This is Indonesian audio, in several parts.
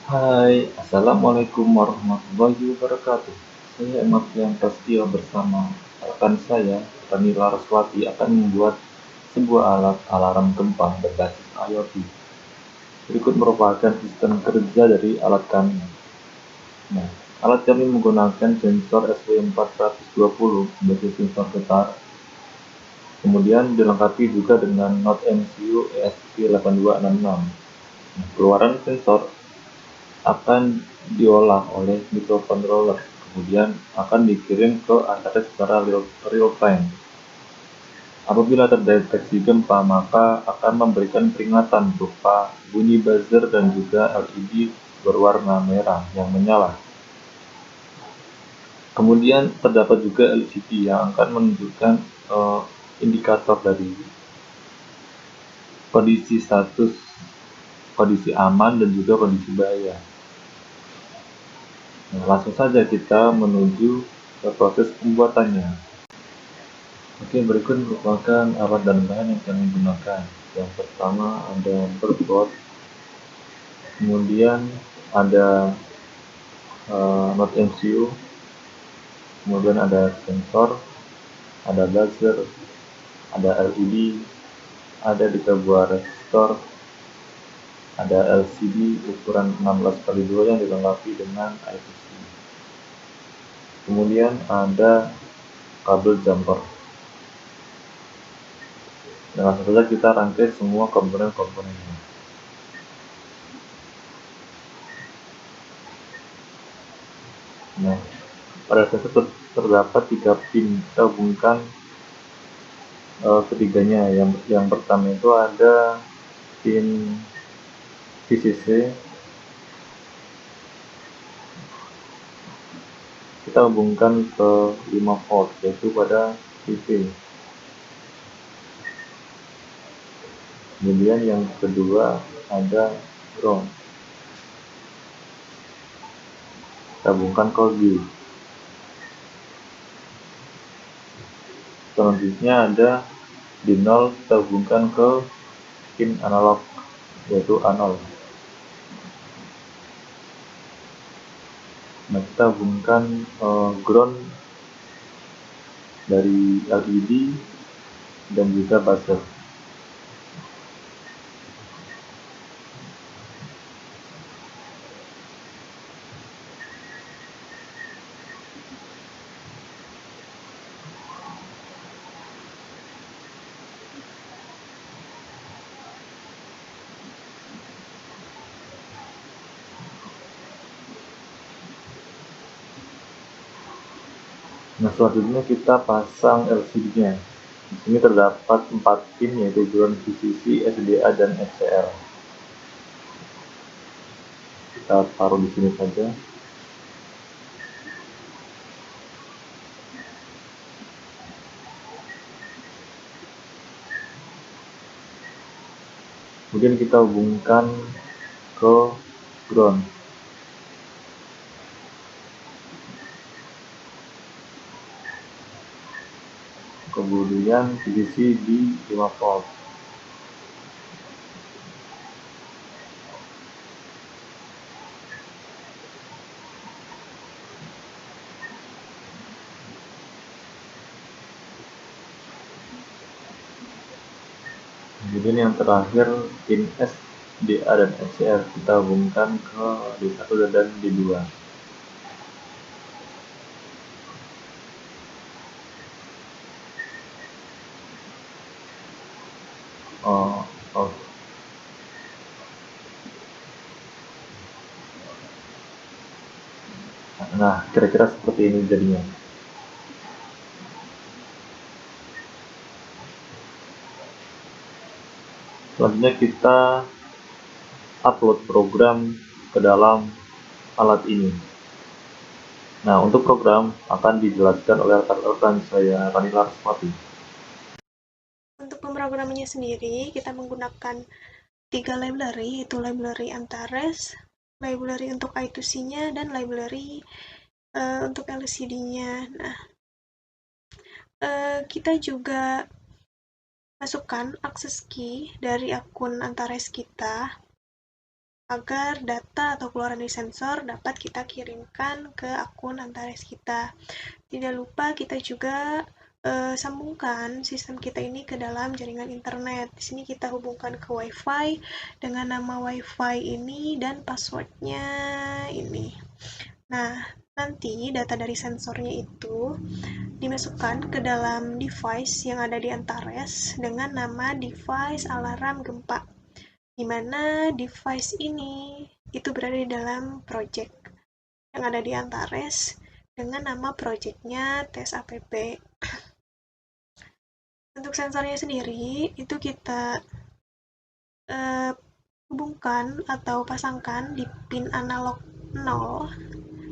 Hai, Assalamualaikum warahmatullahi wabarakatuh. Saya Martian Prasetyo bersama rekan saya, Rani Laraswati, akan membuat sebuah alat alarm gempa berbasis IoT. Berikut merupakan sistem kerja dari alat kami. Nah, alat kami menggunakan sensor SW420 sebagai sensor getar, kemudian dilengkapi juga dengan Node MCU ESP8266. Nah, keluaran sensor akan diolah oleh microcontroller, kemudian akan dikirim ke Antares secara real time. Apabila terdeteksi gempa, maka akan memberikan peringatan berupa bunyi buzzer dan juga LED berwarna merah yang menyala. Kemudian terdapat juga LCD yang akan menunjukkan indikator dari kondisi status, kondisi aman dan juga kondisi bahaya. Nah, langsung saja kita menuju ke proses pembuatannya. Oke, berikut merupakan alat dan bahan yang kami gunakan. Yang pertama ada breadboard, kemudian ada Node MCU, kemudian ada sensor, ada buzzer, ada LED, ada juga buah resistor, ada LCD ukuran 16x2 yang dilengkapi dengan I2C. Kemudian ada kabel jumper. Dan langsung saja kita rangkai semua komponen-komponennya. Nah, pada sensor terdapat 3 pin. Kita hubungkan ketiganya. Yang pertama itu ada pin VCC. Kita hubungkan ke 5 volt, yaitu pada VV. Kemudian yang kedua ada ground. Kita hubungkan ke G. Selanjutnya ada di 0, kita hubungkan ke pin analog, yaitu A0. Nah, kita hubungkan ground dari LED dan juga buzzer. Nah, selanjutnya kita pasang LCD-nya. Di sini terdapat 4 pin, yaitu ground, VCC, SDA, dan XCR. Kita taruh di sini saja. Kemudian kita hubungkan ke ground. Kemudian VCC di 5 volt. Kemudian yang terakhir pin SDA dan XCR kita hubungkan ke D1 dan D2. Nah, kira-kira seperti ini jadinya. Selanjutnya kita upload program ke dalam alat ini. Nah, untuk program akan dijelaskan oleh rekan-rekan saya, Rani Laraswati. Untuk pemrogramannya sendiri, kita menggunakan 3 library, yaitu library Antares, library untuk I2C-nya, dan library untuk LCD-nya. Nah, kita juga masukkan akses key dari akun Antares kita. agar data atau keluaran dari sensor dapat kita kirimkan ke akun Antares kita. Tidak lupa kita juga sambungkan sistem kita ini ke dalam jaringan internet. Di sini kita hubungkan ke WiFi dengan nama WiFi ini dan passwordnya ini. Nah, nanti data dari sensornya itu dimasukkan ke dalam device yang ada di Antares dengan nama device alarm gempa, di mana device ini itu berada di dalam project yang ada di Antares dengan nama projectnya tes app. Untuk sensornya sendiri itu kita hubungkan atau pasangkan di pin analog 0,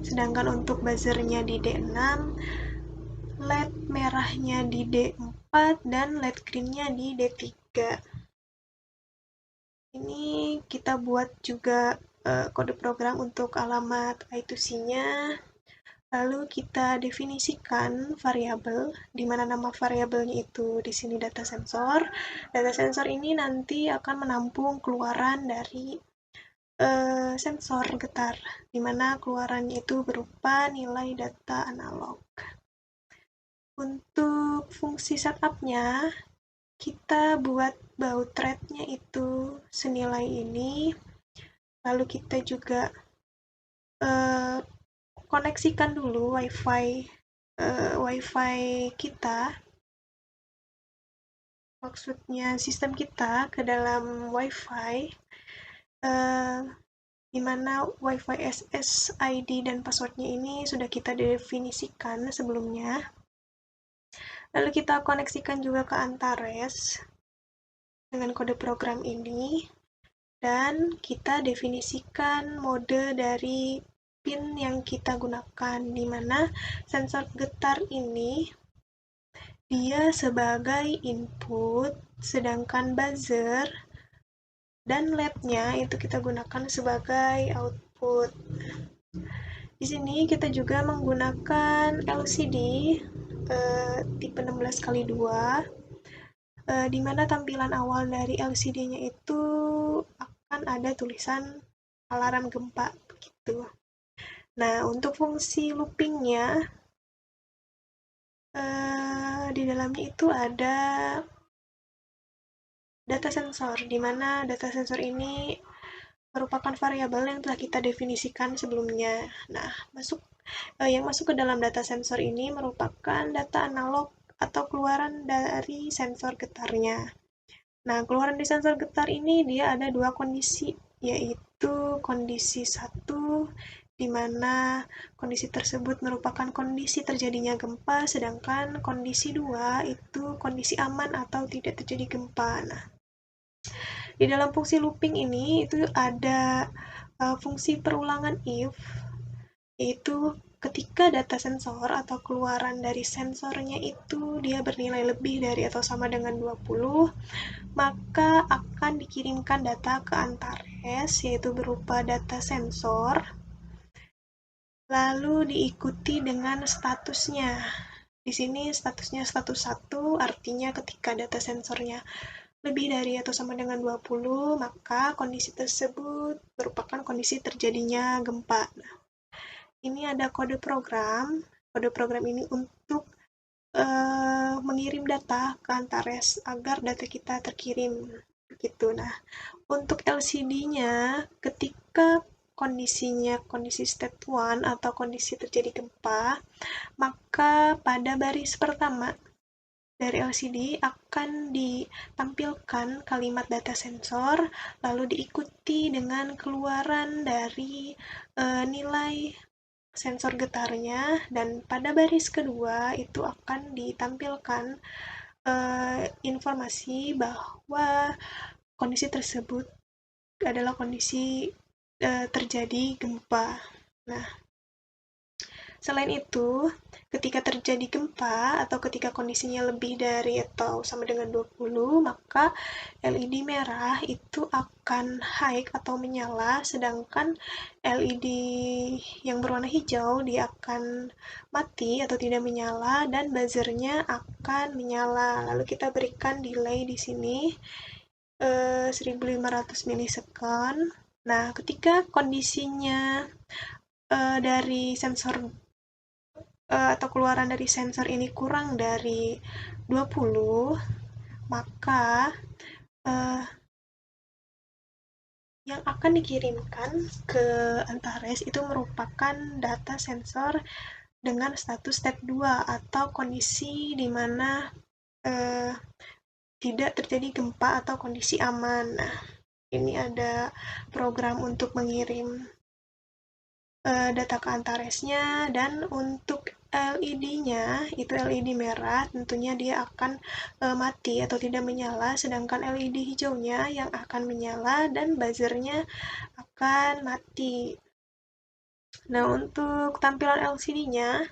sedangkan untuk buzzernya di D6, LED merahnya di D4, dan LED greennya di D3. Ini kita buat juga kode program untuk alamat I2C-nya, lalu kita definisikan variabel, di mana nama variabelnya itu di sini data sensor. Data sensor ini nanti akan menampung keluaran dari sensor getar, di mana keluarannya itu berupa nilai data analog. Untuk fungsi setup-nya, kita buat baud rate-nya itu senilai ini, lalu kita juga koneksikan dulu WiFi kita, maksudnya sistem kita ke dalam WiFi, di mana WiFi SSID dan passwordnya ini sudah kita definisikan sebelumnya. Lalu kita koneksikan juga ke Antares dengan kode program ini, dan kita definisikan mode dari pin yang kita gunakan, di mana sensor getar ini dia sebagai input, sedangkan buzzer dan LED-nya itu kita gunakan sebagai output. Di sini kita juga menggunakan LCD tipe 16x2, di mana tampilan awal dari LCD-nya itu akan ada tulisan alarm gempa begitu. Nah, untuk fungsi looping-nya, di dalamnya itu ada data sensor, di mana data sensor ini merupakan variabel yang telah kita definisikan sebelumnya. Nah, yang masuk ke dalam data sensor ini merupakan data analog atau keluaran dari sensor getarnya. Nah, keluaran dari sensor getar ini dia ada dua kondisi, yaitu kondisi 1, di mana kondisi tersebut merupakan kondisi terjadinya gempa, sedangkan kondisi 2 itu kondisi aman atau tidak terjadi gempa. Nah, di dalam fungsi looping ini itu ada fungsi perulangan if, yaitu ketika data sensor atau keluaran dari sensornya itu dia bernilai lebih dari atau sama dengan 20, maka akan dikirimkan data ke Antares, yaitu berupa data sensor, lalu diikuti dengan statusnya. Di sini statusnya status 1, artinya ketika data sensornya lebih dari atau sama dengan 20, maka kondisi tersebut merupakan kondisi terjadinya gempa. Nah, ini ada kode program. Kode program ini untuk mengirim data ke Antares agar data kita terkirim. Begitu. Nah, untuk LCD-nya, ketika kondisinya kondisi state 1 atau kondisi terjadi gempa, maka pada baris pertama dari LCD akan ditampilkan kalimat data sensor, lalu diikuti dengan keluaran dari nilai sensor getarnya, dan pada baris kedua itu akan ditampilkan informasi bahwa kondisi tersebut adalah kondisi terjadi gempa. Nah, selain itu, ketika terjadi gempa atau ketika kondisinya lebih dari atau sama dengan 20, maka LED merah itu akan high atau menyala, sedangkan LED yang berwarna hijau dia akan mati atau tidak menyala, dan buzzernya akan menyala. Lalu kita berikan delay di sini 1500 milisecond. Nah, ketika kondisinya dari sensor atau keluaran dari sensor ini kurang dari 20, maka yang akan dikirimkan ke Antares itu merupakan data sensor dengan status step 2 atau kondisi di mana tidak terjadi gempa atau kondisi aman. Nah, ini ada program untuk mengirim data ke Antaresnya, dan untuk LED-nya itu LED merah, tentunya dia akan mati atau tidak menyala, sedangkan LED hijaunya yang akan menyala dan buzzernya akan mati. Nah, untuk tampilan LCD-nya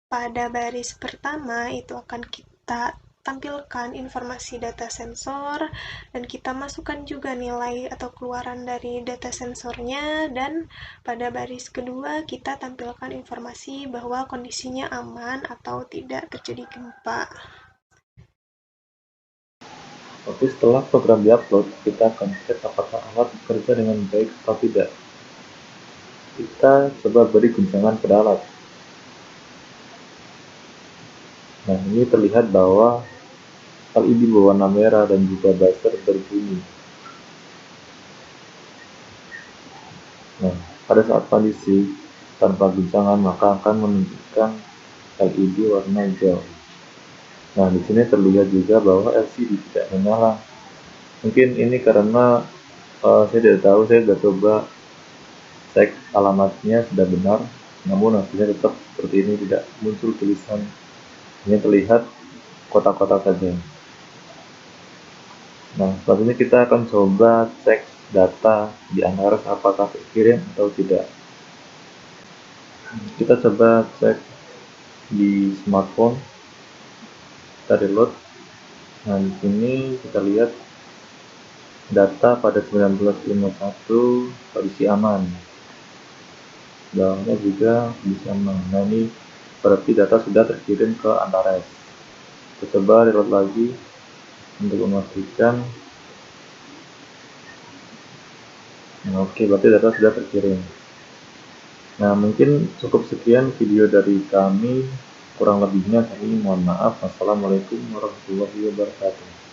pada baris pertama itu akan kita tampilkan informasi data sensor, dan kita masukkan juga nilai atau keluaran dari data sensornya, dan pada baris kedua kita tampilkan informasi bahwa kondisinya aman atau tidak terjadi gempa. Oke, setelah program diupload, kita akan cek apakah alat bekerja dengan baik atau tidak. Kita coba beri guncangan pada alat. Nah, ini terlihat bahwa LED berwarna merah dan juga buzzer berbunyi. Nah, pada saat kondisi tanpa guncangan maka akan menunjukkan LED warna hijau. Nah, di sini terlihat juga bahwa LCD tidak menyala. Mungkin ini karena saya tidak tahu, saya sudah coba cek alamatnya sudah benar, namun hasilnya tetap seperti ini, tidak muncul tulisan. Ini terlihat kotak-kotak saja. Nah, selanjutnya kita akan coba cek data di Antares apakah terkirim atau tidak. Kita coba cek di smartphone, kita reload. Nah, di sini kita lihat data pada 19.51 kondisi aman. Bawahnya juga kondisi aman. Nah, ini berarti data sudah terkirim ke Antares. Kita coba reload lagi untuk memastikan. Nah, oke, berarti data sudah terkirim. Nah, mungkin cukup sekian video dari kami. Kurang lebihnya kami mohon maaf. Wassalamualaikum warahmatullahi wabarakatuh.